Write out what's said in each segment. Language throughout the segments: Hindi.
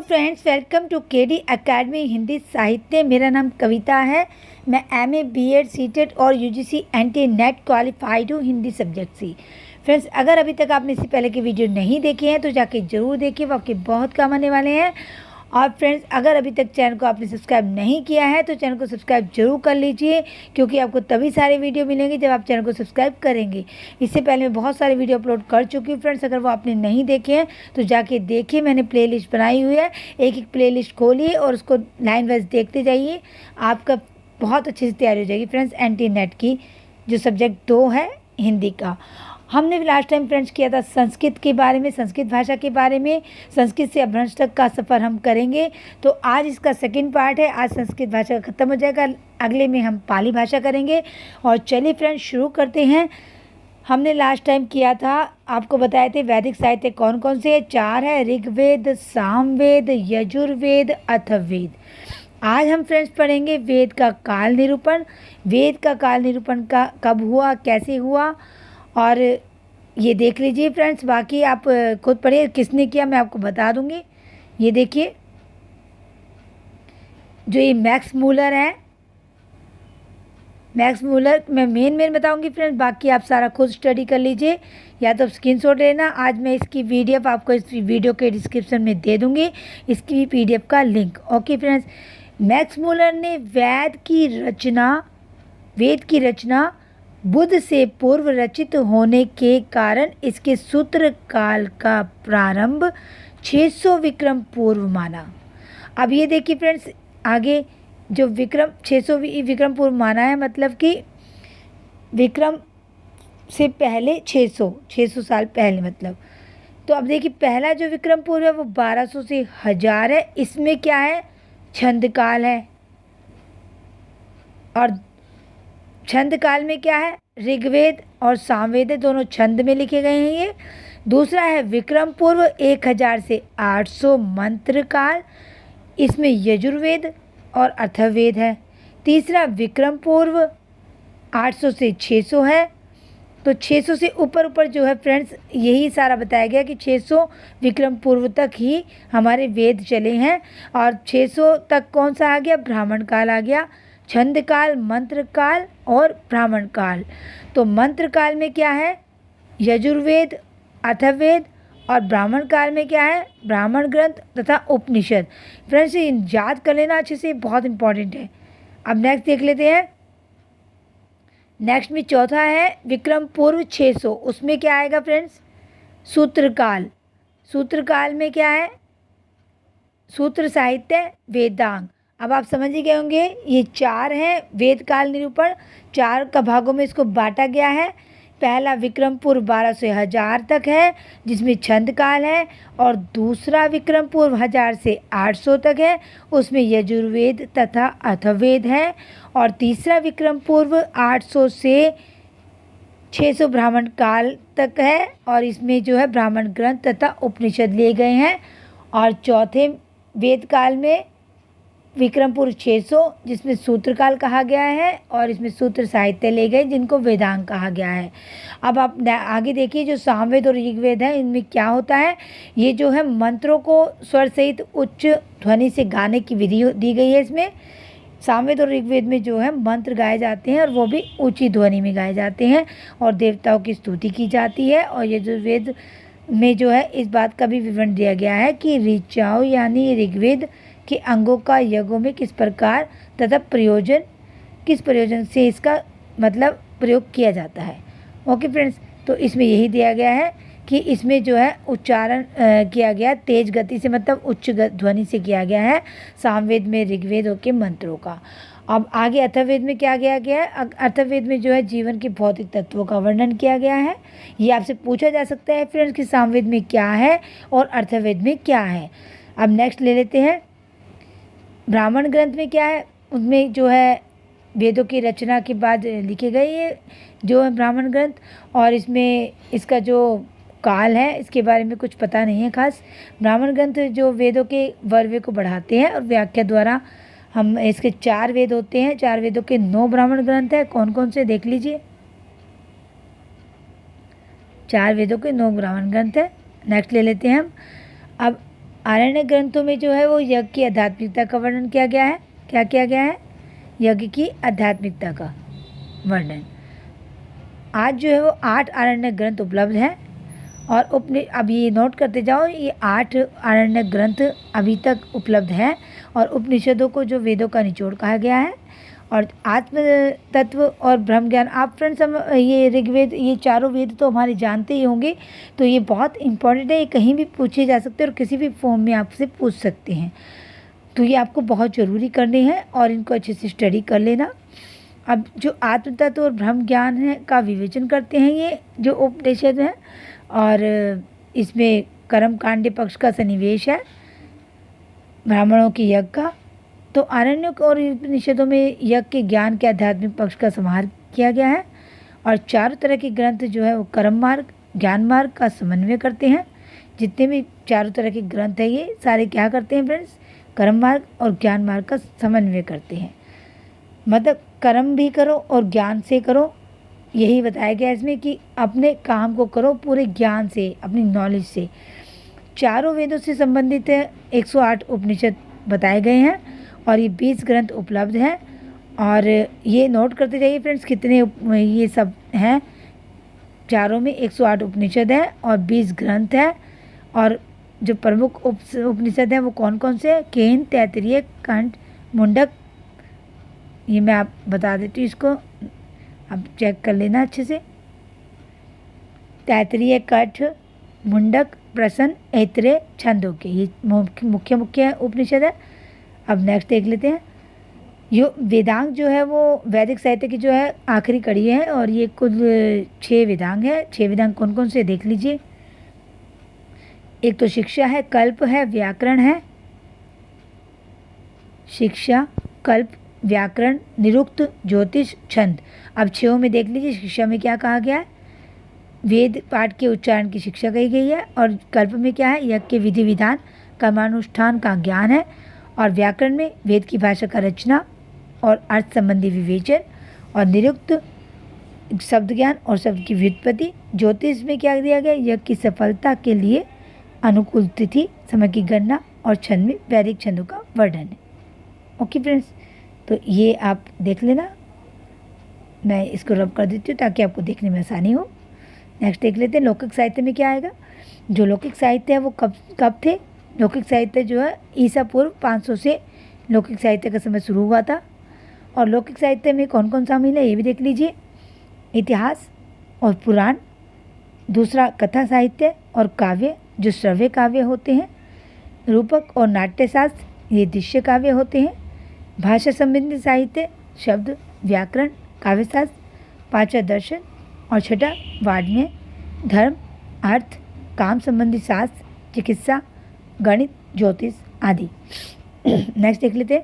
Friends, welcome to KD academy Hindi साहित्य। मेरा नाम कविता है। मैं एमए बीएड सीटेट और यूजीसी एनटी नेट क्वालिफाइड हूँ हिंदी सब्जेक्ट से। फ्रेंड्स, अगर अभी तक आपने इससे पहले के वीडियो नहीं देखे हैं तो जाके ज़रूर देखिए, वो आपके बहुत काम आने वाले हैं। और फ्रेंड्स, अगर अभी तक चैनल को आपने सब्सक्राइब नहीं किया है तो चैनल को सब्सक्राइब जरूर कर लीजिए, क्योंकि आपको तभी सारे वीडियो मिलेंगे जब आप चैनल को सब्सक्राइब करेंगे। इससे पहले मैं बहुत सारे वीडियो अपलोड कर चुकी हूँ फ्रेंड्स। अगर वो आपने नहीं देखे हैं तो जाके देखिए, मैंने प्लेलिस्ट बनाई हुई है। एक एक प्लेलिस्ट खोलिए और उसको लाइन वाइज देखते जाइए, आपका बहुत अच्छे से तैयारी हो जाएगी फ्रेंड्स। एनटी नेट की जो सब्जेक्ट 2 है हिंदी का, हमने लास्ट टाइम फ्रेंड्स किया था संस्कृत के बारे में, संस्कृत भाषा के बारे में। संस्कृत से अपभ्रंश तक का सफ़र हम करेंगे, तो आज इसका सेकंड पार्ट है। आज संस्कृत भाषा ख़त्म हो जाएगा, अगले में हम पाली भाषा करेंगे। और चलिए फ्रेंड्स, शुरू करते हैं। हमने लास्ट टाइम किया था, आपको बताए थे वैदिक साहित्य कौन कौन से 4 है: ऋग्वेद, सामवेद, यजुर्वेद, अथर्ववेद। आज हम फ्रेंड्स पढ़ेंगे वेद का काल निरूपण। वेद का काल निरूपण का कब हुआ, कैसे हुआ, और ये देख लीजिए फ्रेंड्स। बाकी आप खुद पढ़िए, किसने किया मैं आपको बता दूंगी। ये देखिए, जो ये मैक्स मूलर है, मैक्स मूलर मैं मेन बताऊंगी फ्रेंड्स। बाकी आप सारा खुद स्टडी कर लीजिए, या तो स्क्रीनशॉट लेना। आज मैं इसकी पीडीएफ आपको इस वीडियो के डिस्क्रिप्शन में दे दूंगी, इसकी पीडीएफ का link. Okay friends, Max Muller ने वेद की रचना बुद्ध से पूर्व रचित होने के कारण इसके सूत्र काल का प्रारंभ 600 विक्रम पूर्व माना। अब ये देखिए फ्रेंड्स, आगे जो 600 विक्रम पूर्व माना है, मतलब कि विक्रम से पहले 600 साल पहले मतलब। तो अब देखिए, पहला जो विक्रम पूर्व है वो 1200 से 1000 है। इसमें क्या है, छंद काल है। और छंद काल में क्या है, ऋग्वेद और सामवेद दोनों छंद में लिखे गए हैं ये। दूसरा है विक्रम पूर्व 1000 से 800 मंत्र काल, इसमें यजुर्वेद और अथर्ववेद है। तीसरा विक्रम पूर्व 800 से 600 है। तो 600 से ऊपर जो है फ्रेंड्स, यही सारा बताया गया कि 600 विक्रम पूर्व तक ही हमारे वेद चले हैं। और 600 तक कौन सा आ गया, ब्राह्मण काल आ गया। छंद काल, मंत्र काल और ब्राह्मण काल। तो मंत्र काल में क्या है, यजुर्वेद, अथर्ववेद, और ब्राह्मण काल में क्या है, ब्राह्मण ग्रंथ तथा उपनिषद। फ्रेंड्स, ये याद कर लेना अच्छे से, बहुत इंपॉर्टेंट है। अब नेक्स्ट देख लेते हैं। नेक्स्ट में चौथा है विक्रम पूर्व 600, उसमें क्या आएगा फ्रेंड्स, सूत्र काल। सूत्र काल में क्या है, सूत्र साहित्य, वेदांग। अब आप समझ ही गए होंगे, ये 4 हैं वेद काल निरूपण। 4 का भागों में इसको बांटा गया है। पहला विक्रम पूर्व 1200 से 1000 तक है, जिसमें छंद काल है। और दूसरा विक्रम पूर्व 1000 से 800 तक है, उसमें यजुर्वेद तथा अथर्ववेद है। और तीसरा विक्रम पूर्व 800 से 600 ब्राह्मण काल तक है, और इसमें जो है ब्राह्मण ग्रंथ तथा उपनिषद लिए गए हैं। और चौथे वेद काल में विक्रम पूर्व 600, जिसमें सूत्र काल कहा गया है, और इसमें सूत्र साहित्य ले गए जिनको वेदांग कहा गया है। अब आप आगे देखिए, जो सामवेद और ऋग्वेद है, इनमें क्या होता है, ये जो है मंत्रों को स्वर सहित उच्च ध्वनि से गाने की विधि दी गई है। इसमें सामवेद और ऋग्वेद में जो है मंत्र गाए जाते हैं, और वो भी ऊंची ध्वनि में गाए जाते हैं, और देवताओं की स्तुति की जाती है। और यजुर्वेद में जो है इस बात का भी विवरण दिया गया है कि ऋचाओं यानी ऋग्वेद के अंगों का यज्ञों में किस प्रकार तथा किस प्रयोजन से इसका मतलब प्रयोग किया जाता है। ओके फ्रेंड्स, तो इसमें यही दिया गया है कि इसमें जो है उच्चारण किया गया तेज गति से, मतलब उच्च ध्वनि से किया गया है सामवेद में, ऋग्वेद के मंत्रों का। अब आगे अथर्ववेद में क्या किया गया है, अथर्ववेद में जो है जीवन के भौतिक तत्वों का वर्णन किया गया है। ये आपसे पूछा जा सकता है फ्रेंड्स कि सामवेद में क्या है और अथर्ववेद में क्या है। अब नेक्स्ट ले लेते हैं, ब्राह्मण ग्रंथ में क्या है, उनमें जो है वेदों की रचना के बाद लिखे गए ये जो है ब्राह्मण ग्रंथ। और इसमें इसका जो काल है इसके बारे में कुछ पता नहीं है खास। ब्राह्मण ग्रंथ जो वेदों के वर्वे को बढ़ाते हैं, और व्याख्या द्वारा हम इसके 4 वेद होते हैं। 4 वेदों के 9 ब्राह्मण ग्रंथ है। कौन कौन से देख लीजिए, 4 वेदों के 9 ब्राह्मण ग्रंथ है। नेक्स्ट ले लेते हैं हम। अब आरण्य ग्रंथों में जो है वो यज्ञ की आध्यात्मिकता का वर्णन किया गया है। क्या किया गया है? यज्ञ की आध्यात्मिकता का वर्णन। आज जो है वो 8 आरण्य ग्रंथ उपलब्ध हैं और अब ये नोट करते जाओ, ये 8 आरण्य ग्रंथ अभी तक उपलब्ध हैं और उपनिषदों को जो वेदों का निचोड़ कहा गया है। और आत्म तत्व और ब्रह्म ज्ञान, आप फ्रेंड्स हम ये ऋग्वेद, ये चारों वेद तो हमारे जानते ही होंगे, तो ये बहुत इंपॉर्टेंट है, ये कहीं भी पूछे जा सकते हैं और किसी भी फॉर्म में आपसे पूछ सकते हैं, तो ये आपको बहुत ज़रूरी करने हैं और इनको अच्छे से स्टडी कर लेना। अब जो आत्म तत्व और ब्रह्म ज्ञान है का विवेचन करते हैं ये जो उपनिषद हैं, और इसमें कर्म कांड पक्ष का सन्निवेश है ब्राह्मणों के यज्ञ का। तो आरण्यों और उपनिषदों में यज्ञ के ज्ञान के आध्यात्मिक पक्ष का समाहार किया गया है और चारों तरह के ग्रंथ जो है वो कर्म मार्ग ज्ञान मार्ग का समन्वय करते हैं। जितने भी चारों तरह के ग्रंथ हैं ये सारे क्या करते हैं फ्रेंड्स? कर्म मार्ग और ज्ञान मार्ग का समन्वय करते हैं, मतलब कर्म भी करो और ज्ञान से करो। यही बताया गया इसमें कि अपने काम को करो पूरे ज्ञान से, अपनी नॉलेज से। चारों वेदों से संबंधित 108 उपनिषद बताए गए हैं और ये 20 ग्रंथ उपलब्ध हैं। और ये नोट करते जाइए फ्रेंड्स कितने ये सब हैं। चारों में 108 उपनिषद है और 20 ग्रंथ है। और जो प्रमुख उपनिषद हैं वो कौन कौन से हैं? केन, तैत्तिरीय, कंठ, मुंडक। ये मैं आप बता देती हूँ, इसको अब चेक कर लेना अच्छे से। तैत्तिरीय, कंठ, मुंडक, प्रश्न, ऐत्रेय, छंदोग्य, ये मुख्य उपनिषद है। अब नेक्स्ट देख लेते हैं। यो वेदांग जो है वो वैदिक साहित्य की जो है आखिरी कड़ी है और ये कुल 6 वेदांग है। 6 वेदांग कौन कौन से देख लीजिए। एक तो शिक्षा है, कल्प है, व्याकरण है। शिक्षा, कल्प, व्याकरण, निरुक्त, ज्योतिष, छंद। अब 6 में देख लीजिए। शिक्षा में क्या कहा गया है? वेद पाठ के उच्चारण की शिक्षा कही गई है। और कल्प में क्या है? यज्ञ के विधि विधान कर्मानुष्ठान का ज्ञान है। और व्याकरण में वेद की भाषा का रचना और अर्थ संबंधी विवेचन। और निरुक्त शब्द ज्ञान और शब्द की व्युत्पत्ति। ज्योतिष में क्या दिया गया? यज्ञ की सफलता के लिए अनुकूल तिथि, समय की गणना। और छंद में वैदिक छंदों का वर्णन है। ओके फ्रेंड्स, तो ये आप देख लेना। मैं इसको रब कर देती हूँ ताकि आपको देखने में आसानी हो। नेक्स्ट देख लेते हैं लौकिक साहित्य में क्या आएगा। जो लौकिक साहित्य है वो कब थे? लौकिक साहित्य जो है ईसा पूर्व 500 से लौकिक साहित्य का समय शुरू हुआ था। और लौकिक साहित्य में कौन कौन शामिल है ये भी देख लीजिए। इतिहास और पुराण। दूसरा कथा साहित्य और काव्य जो श्रव्य काव्य होते हैं। रूपक और नाट्यशास्त्र ये दृश्य काव्य होते हैं। भाषा संबंधी साहित्य शब्द, व्याकरण, काव्यशास्त्र। पांचवा दर्शन और छठा वाङ्मय, धर्म, अर्थ, काम संबंधी शास्त्र, चिकित्सा, गणित, ज्योतिष आदि। नेक्स्ट देख लेते हैं।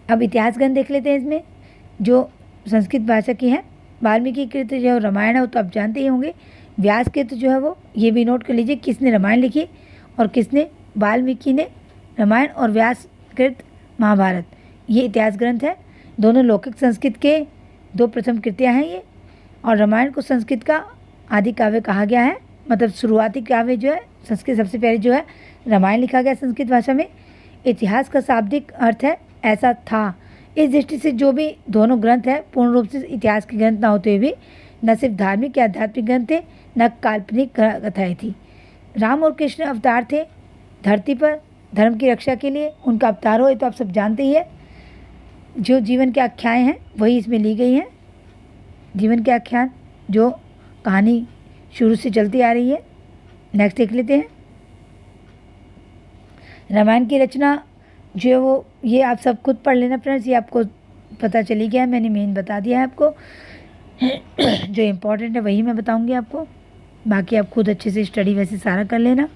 अब इतिहास ग्रंथ देख लेते हैं। इसमें जो संस्कृत भाषा की है, वाल्मीकि कृत जो रामायण है वो तो आप जानते ही होंगे। व्यास कृत जो है वो ये भी नोट कर लीजिए किसने रामायण लिखी और किसने? वाल्मीकि ने रामायण और व्यास कृत महाभारत। ये इतिहास ग्रंथ है। दोनों लौकिक संस्कृत के 2 प्रथम कृतियाँ हैं ये। और रामायण को संस्कृत का आदि काव्य कहा गया है, मतलब शुरुआती काव्य जो है संस्कृत सबसे पहले जो है रामायण लिखा गया संस्कृत भाषा में। इतिहास का शाब्दिक अर्थ है ऐसा था। इस दृष्टि से जो भी दोनों ग्रंथ हैं पूर्ण रूप से इतिहास के ग्रंथ न होते हुए भी न सिर्फ धार्मिक या आध्यात्मिक ग्रंथ थे न काल्पनिक कथाएँ थी। राम और कृष्ण अवतार थे धरती पर धर्म की रक्षा के लिए। उनका अवतार हो ये तो आप सब जानते ही है। जो जीवन के आख्याएँ हैं वही इसमें ली गई हैं। जीवन के आख्यान जो कहानी शुरू से चलती आ रही है। नेक्स्ट देख लेते हैं। रामायण की रचना जो है वो ये आप सब खुद पढ़ लेना फ्रेंड्स, ये आपको पता चली गया है, मैंने मेन बता दिया है आपको। जो इम्पोर्टेंट है वही मैं बताऊंगी आपको, बाकी आप खुद अच्छे से स्टडी वैसे सारा कर लेना।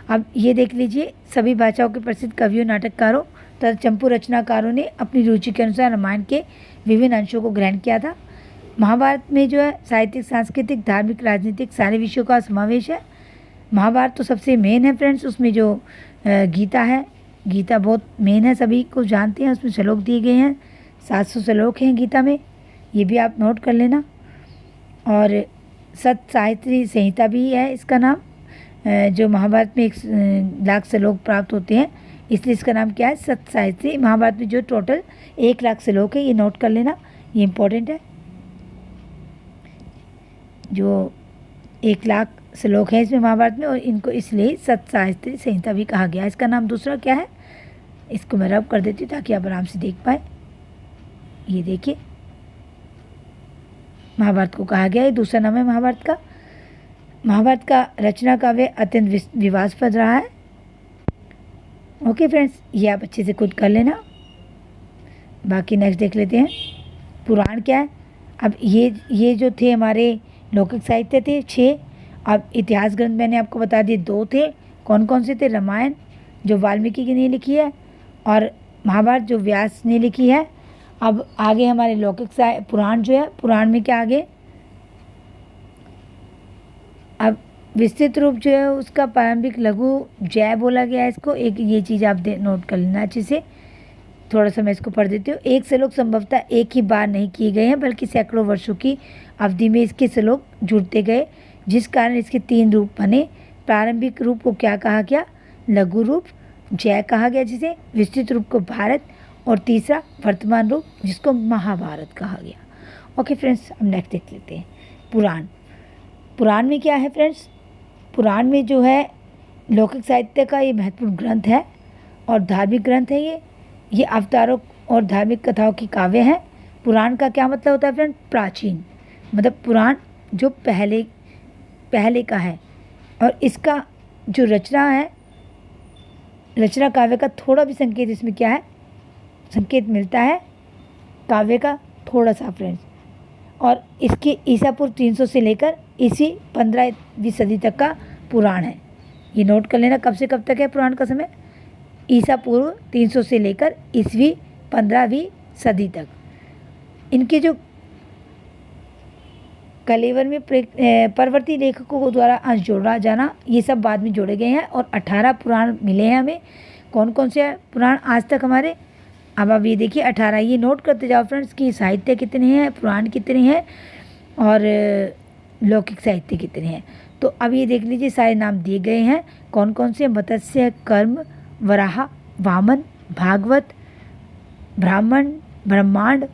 अब ये देख लीजिए, सभी भाषाओं के प्रसिद्ध कवियों, नाटककारों तथा चंपू रचनाकारों ने अपनी रुचि के अनुसार रामायण के विभिन्न अंशों को ग्रहण किया था। महाभारत में जो है साहित्यिक, सांस्कृतिक, धार्मिक, राजनीतिक सारे विषयों का समावेश है। महाभारत तो सबसे मेन है फ्रेंड्स। उसमें जो गीता है, गीता बहुत मेन है, सभी को जानते हैं। उसमें श्लोक दिए गए हैं, 700 श्लोक हैं गीता में, ये भी आप नोट कर लेना। और सत साहित्य संहिता भी है इसका नाम। जो महाभारत में 1,00,000 श्लोक प्राप्त होते हैं, इसलिए इसका नाम क्या है, सत साहित्य। महाभारत में जो टोटल 1,00,000 श्लोक है, ये नोट कर लेना, ये इम्पोर्टेंट है। जो 1,00,000 श्लोक है इसमें महाभारत में, और इनको इसलिए सत साहित्य संहिता भी कहा गया है। इसका नाम दूसरा क्या है, इसको मैं रब कर देती हूँ ताकि आप आराम से देख पाए। ये देखिए, महाभारत को कहा गया है, दूसरा नाम है महाभारत का। महाभारत का रचना काव्य अत्यंत विवादास्पद रहा है। ओके फ्रेंड्स, ये आप अच्छे से खुद कर लेना। बाकी नेक्स्ट देख लेते हैं, पुराण क्या है। अब ये जो थे हमारे लौकिक साहित्य थे 6। अब इतिहास ग्रंथ मैंने आपको बता दिए 2 थे। कौन कौन से थे, रामायण जो वाल्मीकि ने लिखी है, और महाभारत जो व्यास ने लिखी है। अब आगे हमारे लौकिक पुराण जो है, पुराण में क्या आगे, अब विस्तृत रूप जो है उसका प्रारंभिक लघु जय बोला गया है इसको। एक ये चीज़ आप नोट कर लेना अच्छे से। थोड़ा सा मैं इसको पढ़ देती हूँ। एक श्लोक संभवतः एक ही बार नहीं किए गए हैं, बल्कि सैकड़ों वर्षों की अवधि में इसके श्लोक जुड़ते गए, जिस कारण इसके 3 रूप बने। प्रारंभिक रूप को क्या कहा गया, लघु रूप जय कहा गया जिसे, विस्तृत रूप को भारत, और तीसरा वर्तमान रूप जिसको महाभारत कहा गया। ओके फ्रेंड्स, अब नेक्स्ट देख लेते हैं, पुराण। पुराण में क्या है फ्रेंड्स, पुराण में जो है लौकिक साहित्य का ये महत्वपूर्ण ग्रंथ है और धार्मिक ग्रंथ है। ये अवतारों और धार्मिक कथाओं की काव्य है। पुराण का क्या मतलब होता है फ्रेंड, प्राचीन, मतलब पुराण जो पहले का है। और इसका जो रचना है, रचना काव्य का थोड़ा भी संकेत इसमें क्या है, संकेत मिलता है काव्य का थोड़ा सा फ्रेंड्स। और इसके ईसा पूर्व 300 से लेकर इसी 15वीं सदी तक का पुराण है। ये नोट कर लेना, कब से कब तक है पुराण का समय, ईसा पूर्व 300 से लेकर ईस्वी 15वीं सदी तक। इनके जो कलेवर में परवर्ती लेखकों द्वारा अंश जोड़ा जाना, ये सब बाद में जोड़े गए हैं। और 18 पुराण मिले हैं हमें। कौन कौन से पुराण आज तक हमारे, अब आप ये देखिए 18, ये नोट करते जाओ फ्रेंड्स कि साहित्य कितने हैं, पुराण कितने हैं, और लौकिक साहित्य कितने हैं। तो अब ये देख लीजिए, सारे नाम दिए गए हैं। कौन कौन से, मत्स्य, कर्म, वराह, वामन, भागवत, ब्राह्मण, ब्रह्मांड,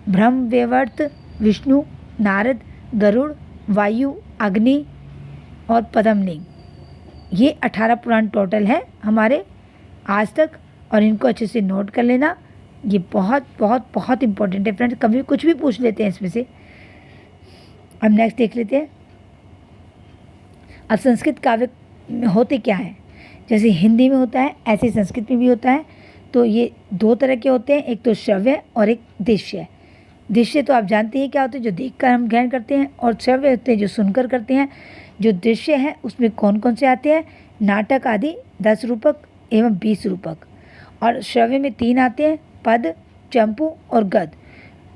ब्रह्मवैवर्त, विष्णु, नारद, गरुड़, वायु, अग्नि और पद्मलिंग। ये 18 पुराण टोटल है हमारे आज तक, और इनको अच्छे से नोट कर लेना। ये बहुत बहुत बहुत इंपॉर्टेंट है फ्रेंड्स, कभी कुछ भी पूछ लेते हैं इसमें से। अब नेक्स्ट देख लेते हैं। अब संस्कृत काव्य में होते क्या है, जैसे हिंदी में होता है ऐसे संस्कृत में भी होता है। तो ये 2 तरह के होते हैं, एक तो श्रव्य और एक दृश्य। दृश्य तो आप जानते हैं क्या होते हैं, जो देखकर हम ग्रहण करते हैं, और श्रव्य होते हैं जो सुनकर करते हैं। जो दृश्य है उसमें कौन कौन से आते हैं, नाटक आदि 10 रूपक एवं 20 रूपक। और श्रव्य में 3 आते हैं, पद, चंपू और गद।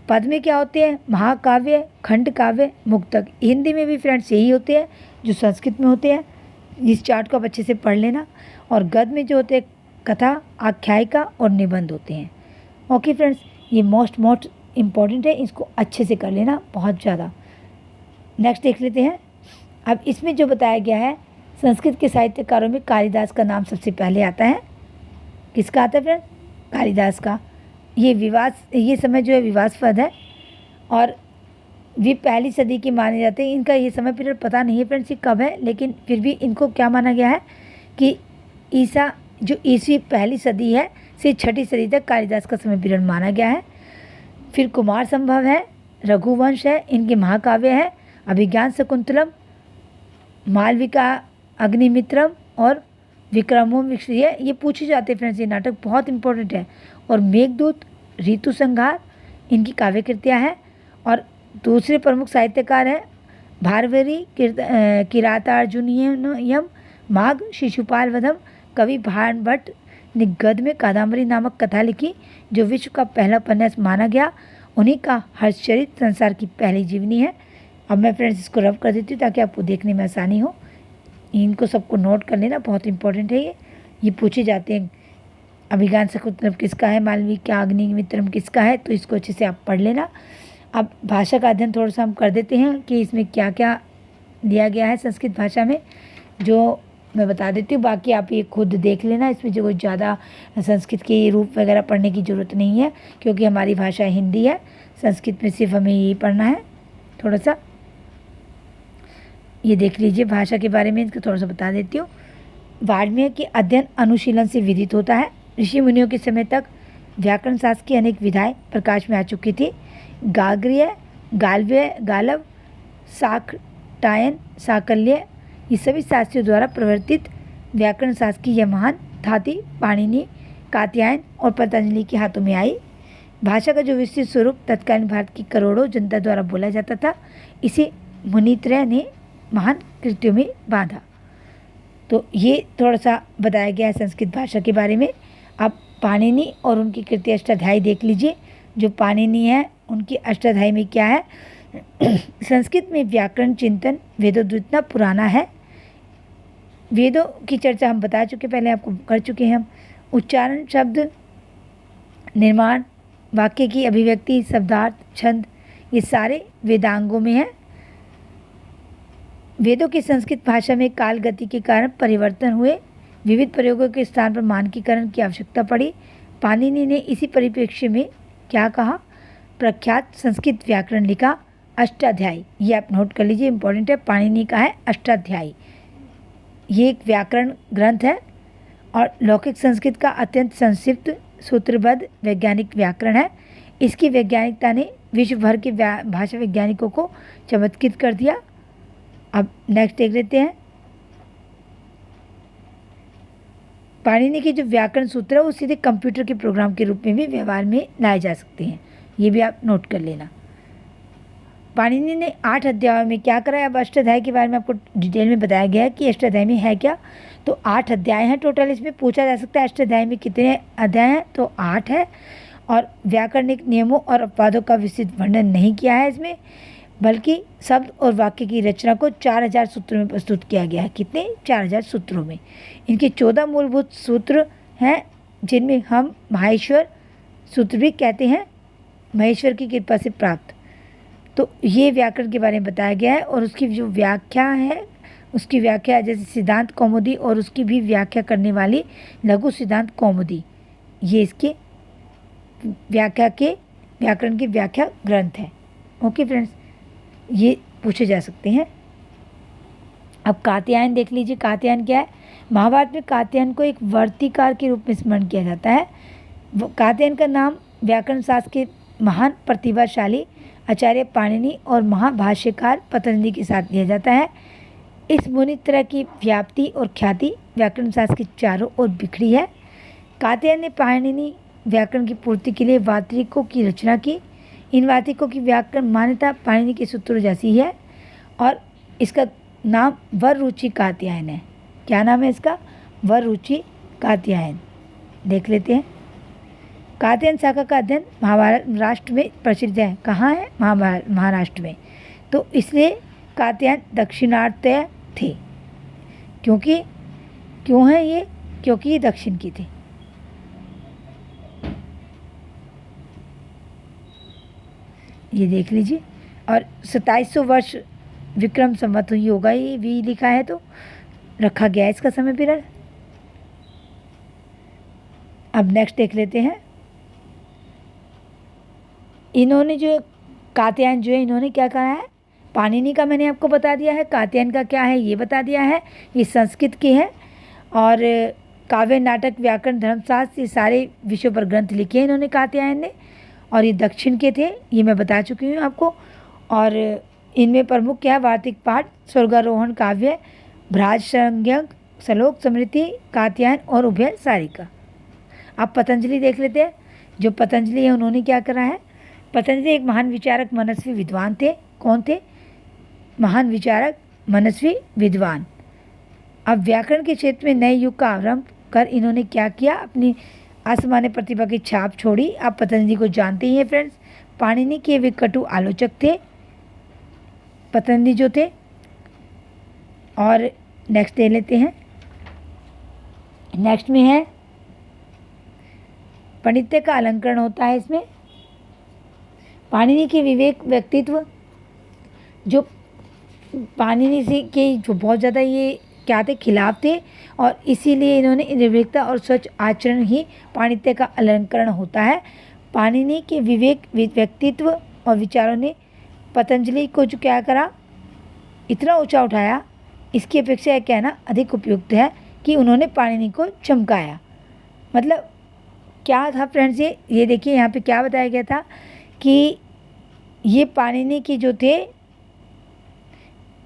पद में क्या होते हैं, महाकाव्य, खंड काव्य, मुक्तक। हिंदी में भी फ्रेंड्स यही होते हैं जो संस्कृत में होते हैं। इस चार्ट को आप अच्छे से पढ़ लेना। और गद में जो होते हैं कथा, आख्यायिका और निबंध होते हैं। ओके फ्रेंड्स, ये मोस्ट इम्पॉर्टेंट है, इसको अच्छे से कर लेना बहुत ज़्यादा। नेक्स्ट देख लेते हैं। अब इसमें जो बताया गया है, संस्कृत के साहित्यकारों में कालिदास का नाम सबसे पहले आता है। किसका आता है फ्रेंड, कालिदास का। ये समय जो है विवादास्पद है, और वे पहली सदी के माने जाते हैं। इनका ये समय पीरियड पता नहीं है फ्रेंड्स ये कब है, लेकिन फिर भी इनको क्या माना गया है कि ईसवी पहली सदी है से 6ठी सदी तक कालिदास का समय पीरियड माना गया है। फिर कुमार संभव है, रघुवंश है, इनके महाकाव्य है, अभिज्ञान शकुंतलम, मालविका अग्निमित्रम और विक्रमोर्वशीय। ये पूछे जाते हैं फ्रेंड्स, ये नाटक बहुत इंपॉर्टेंट है। और मेघदूत, ऋतु संहार इनकी काव्य कृतियाँ हैं। और दूसरे प्रमुख साहित्यकार हैं भारवेरी, किरातार्जुनीयम, माघ, शिशुपाल वधम। कवि भानभट्ट ने गद्य में कादम्बरी नामक कथा लिखी, जो विश्व का पहला उपन्यास माना गया। उन्हीं का हर्षचरित संसार की पहली जीवनी है। अब मैं फ्रेंड्स इसको रब कर देती हूँ ताकि आपको देखने में आसानी हो। इनको सबको नोट कर लेना, बहुत इंपॉर्टेंट है ये पूछे जाते हैं। अभिज्ञान शकुंतलम किसका है, मालविका अग्निमित्रम किसका है, तो इसको अच्छे से आप पढ़ लेना। अब भाषा का अध्ययन थोड़ा सा हम कर देते हैं कि इसमें क्या क्या दिया गया है संस्कृत भाषा में। जो मैं बता देती हूँ, बाकी आप ये खुद देख लेना। इसमें जो कुछ ज़्यादा संस्कृत के रूप वगैरह पढ़ने की ज़रूरत नहीं है, क्योंकि हमारी भाषा हिंदी है। संस्कृत में सिर्फ हमें यही पढ़ना है। थोड़ा सा ये देख लीजिए भाषा के बारे में, इसको थोड़ा सा बता देती हूँ। वाग्मी के अध्ययन अनुशीलन से विदित होता है। ऋषि मुनियों के समय तक व्याकरण शास्त्र की अनेक विधाएं प्रकाश में आ चुकी थी। गाग्रिय, गालव्य, गालव, शाकटायन, साकल्य, ये सभी शास्त्रियों द्वारा प्रवर्तित व्याकरण शास्त्र की यह महान धाती पाणिनि, कात्यायन और पतंजलि के हाथों में आई। भाषा का जो विस्तृत स्वरूप तत्कालीन भारत की करोड़ों जनता द्वारा बोला जाता था, इसे मुनित्रय ने महान कृतियों में बांधा। तो ये थोड़ा सा बताया गया है संस्कृत भाषा के बारे में। अब पाणिनि और उनकी कृति अष्टाध्यायी देख लीजिए। जो पाणिनि है उनकी अष्टाध्यायी में क्या है? संस्कृत में व्याकरण चिंतन वेदों जितना पुराना है। वेदों की चर्चा हम बता चुके, पहले आपको कर चुके हैं हम। उच्चारण, शब्द निर्माण, वाक्य की अभिव्यक्ति, शब्दार्थ, छंद, ये सारे वेदांगों में है। वेदों की संस्कृत भाषा में काल गति के कारण परिवर्तन हुए। विविध प्रयोगों के स्थान पर मानकीकरण की आवश्यकता पड़ी। पाणिनि ने इसी परिप्रेक्ष्य में क्या कहा? प्रख्यात संस्कृत व्याकरण लिखा अष्टाध्यायी। ये आप नोट कर लीजिए, इंपॉर्टेंट है। पाणिनि का है अष्टाध्यायी। ये एक व्याकरण ग्रंथ है और लौकिक संस्कृत का अत्यंत संक्षिप्त सूत्रबद्ध वैज्ञानिक व्याकरण है। इसकी वैज्ञानिकता ने विश्व भर के भाषा वैज्ञानिकों को चमत्कृत कर दिया। अब नेक्स्ट देख लेते हैं। पाणिनि के जो व्याकरण सूत्र है वो सीधे कंप्यूटर के प्रोग्राम के रूप में भी व्यवहार में लाए जा सकते हैं। ये भी आप नोट कर लेना। पाणिनि ने 8 अध्यायों में क्या करा है? अब अष्टाध्यायी के बारे में आपको डिटेल में बताया गया है कि अष्टाध्यायी में है क्या। तो 8 अध्याय हैं टोटल। इसमें पूछा जा सकता है अष्टाध्यायी में कितने अध्याय हैं, तो 8 है। और व्याकरणिक नियमों और अपवादों का विस्तृत वर्णन नहीं किया है इसमें, बल्कि शब्द और वाक्य की रचना को 4000 सूत्रों में प्रस्तुत किया गया है। कितने? 4000 सूत्रों में। इनके 14 मूलभूत सूत्र हैं, जिनमें हम माहेश्वर सूत्र भी कहते हैं, महेश्वर की कृपा से प्राप्त। तो ये व्याकरण के बारे में बताया गया है। और उसकी जो व्याख्या है, उसकी व्याख्या जैसे सिद्धांत कौमुदी और उसकी भी व्याख्या करने वाली लघु सिद्धांत कौमुदी, ये इसके व्याख्या के व्याकरण की व्याख्या ग्रंथ है। ओके फ्रेंड्स, ये पूछे जा सकते हैं। अब कात्यायन देख लीजिए। कात्यायन क्या है? महाभारत में कात्यायन को एक वर्तिकार के रूप में स्मरण किया जाता है। कात्यायन का नाम व्याकरण शास्त्र के महान प्रतिभाशाली आचार्य पाणिनि और महाभाष्यकार पतंजलि के साथ लिया जाता है। इस मुनित्रय की व्याप्ति और ख्याति व्याकरण शास्त्र के चारों ओर बिखरी है। कात्यायन ने पाणिनि व्याकरण की पूर्ति के लिए वार्तिकों की रचना की। इन वार्तिकों की व्याकरण मान्यता पाणिनि के सूत्रों जैसी है और इसका नाम वररुचि कात्यायन है। क्या नाम है इसका? वररुचि कात्यायन। देख लेते हैं। कात्यायन शाखा का अध्ययन महाराष्ट्र में प्रसिद्ध है। कहाँ है? महाराष्ट्र में। तो इसलिए कात्यायन दक्षिणात्य थे। क्यों है ये? क्योंकि ये दक्षिण की थे। ये देख लीजिए। और 2700 वर्ष विक्रम संवत हुई होगा, ये भी लिखा है तो रखा गया है इसका समय पीरियड। अब नेक्स्ट देख लेते हैं। इन्होंने जो कात्यायन जो है, इन्होंने क्या कहा है? पाणिनि का मैंने आपको बता दिया है। कात्यायन का क्या है ये बता दिया है। ये संस्कृत के हैं और काव्य, नाटक, व्याकरण, धर्मशास्त्र, ये सारे विषयों पर ग्रंथ लिखे हैं इन्होंने कात्यायन ने। और ये दक्षिण के थे, ये मैं बता चुकी हूँ आपको। और इनमें प्रमुख क्या है? वार्तिक पाठ, स्वर्गारोहण काव्य, भ्राजसंज्ञक, श्लोक, स्मृति, कात्यायन और उभय सारिका। आप पतंजलि देख लेते हैं। जो पतंजलि है उन्होंने क्या करा है? पतंजलि एक महान विचारक मनस्वी विद्वान थे। कौन थे? महान विचारक मनस्वी विद्वान। अब व्याकरण के क्षेत्र में नए युग का आरंभ कर इन्होंने क्या किया? अपनी असामान्य प्रतिभा की छाप छोड़ी। आप पतंजलि को जानते ही हैं फ्रेंड्स। पाणिनि के वे कटु आलोचक थे पतंजलि जो थे। और नेक्स्ट दे लेते हैं। नेक्स्ट में है पांडित्य का अलंकरण होता है इसमें। पाणिनि के विवेक व्यक्तित्व, जो पाणिनि से के जो बहुत ज़्यादा ये क्या थे, खिलाफ थे, और इसीलिए इन्होंने निर्भीकता और स्वच्छ आचरण ही पाणिनित्य का अलंकरण होता है। पाणिनि के विवेक, व्यक्तित्व और विचारों ने पतंजलि को जो क्या करा, इतना ऊंचा उठाया, इसकी अपेक्षा यह कहना अधिक उपयुक्त है कि उन्होंने पाणिनि को चमकाया। मतलब क्या था फ्रेंड्स, ये देखिए यहाँ पे क्या बताया गया था कि ये पाणिनि की जो थे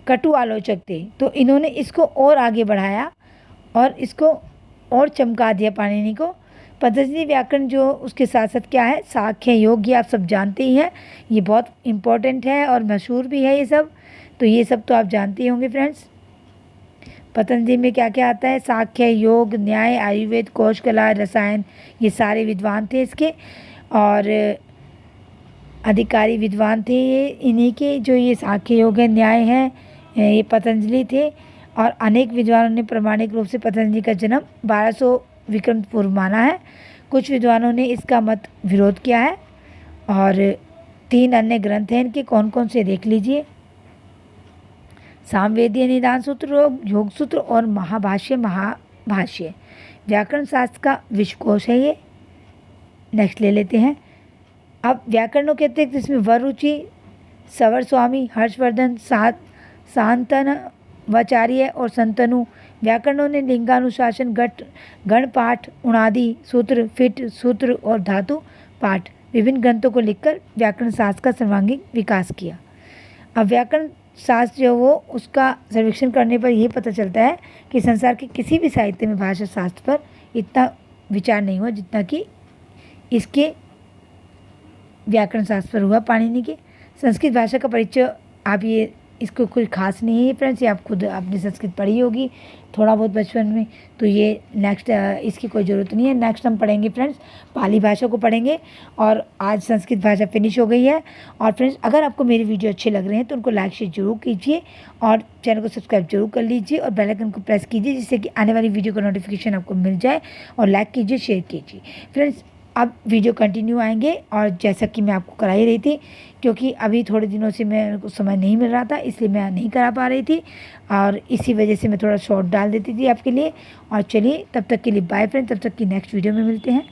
कटु आलोचक थे, तो इन्होंने इसको और आगे बढ़ाया और इसको और चमका दिया पाणिनि को। पतंजलि व्याकरण जो उसके साथ साथ क्या है, साख्य योग, ये आप सब जानते ही हैं, ये बहुत इम्पोर्टेंट है और मशहूर भी है ये सब, तो ये सब तो आप जानते ही होंगे फ्रेंड्स। पतंजलि में क्या क्या आता है, साख्य, योग, न्याय, आयुर्वेद, कोश कला, रसायन, ये सारे विद्वान थे इसके, और अधिकारी विद्वान थे ये इन्हीं के, जो ये साख्य, योग है, न्याय है, ये पतंजलि थे। और अनेक विद्वानों ने प्रामाणिक रूप से पतंजलि का जन्म 1200 विक्रम पूर्व माना है। कुछ विद्वानों ने इसका मत विरोध किया है, और 3 अन्य ग्रंथ हैं इनके, कौन कौन से देख लीजिए। सामवेदीय निदान सूत्र, योग सूत्र और महाभाष्य। व्याकरण शास्त्र का विश्वकोश है ये। नेक्स्ट ले लेते हैं। अब व्याकरणों के अतिरिक्त इसमें वरुचि, सवर स्वामी, हर्षवर्धन, शांतनवाचार्य और संतनु व्याकरणों ने लिंगानुशासन, गण पाठ, उणादि सूत्र, फिट सूत्र और धातु पाठ विभिन्न ग्रंथों को लिखकर व्याकरण शास्त्र का सर्वांगीण विकास किया। अब व्याकरण शास्त्र जो वो उसका सर्वेक्षण करने पर यही पता चलता है कि संसार के किसी भी साहित्य में भाषा शास्त्र पर इतना विचार नहीं हुआ जितना कि इसके व्याकरण शास्त्र पर हुआ पाणिनि के। संस्कृत भाषा का परिचय, आप ये इसको कोई खास नहीं है फ्रेंड्स, ये आप खुद आपने संस्कृत पढ़ी होगी थोड़ा बहुत बचपन में, तो ये नेक्स्ट इसकी कोई ज़रूरत नहीं है। नेक्स्ट हम पढ़ेंगे फ्रेंड्स पाली भाषा को पढ़ेंगे, और आज संस्कृत भाषा फिनिश हो गई है। और फ्रेंड्स अगर आपको मेरे वीडियो अच्छे लग रहे हैं तो उनको लाइक शेयर जरूर कीजिए, और चैनल को सब्सक्राइब जरूर कर लीजिए, और बेल आइकन को प्रेस कीजिए जिससे कि आने वाली वीडियो का नोटिफिकेशन आपको मिल जाए, और लाइक कीजिए, शेयर कीजिए फ्रेंड्स। अब वीडियो कंटिन्यू आएंगे, और जैसा कि मैं आपको करा ही रही थी, क्योंकि अभी थोड़े दिनों से मेरे को समय नहीं मिल रहा था इसलिए मैं नहीं करा पा रही थी, और इसी वजह से मैं थोड़ा शॉर्ट डाल देती थी आपके लिए। और चलिए तब तक के लिए बाय फ्रेंड, तब तक की नेक्स्ट वीडियो में मिलते हैं।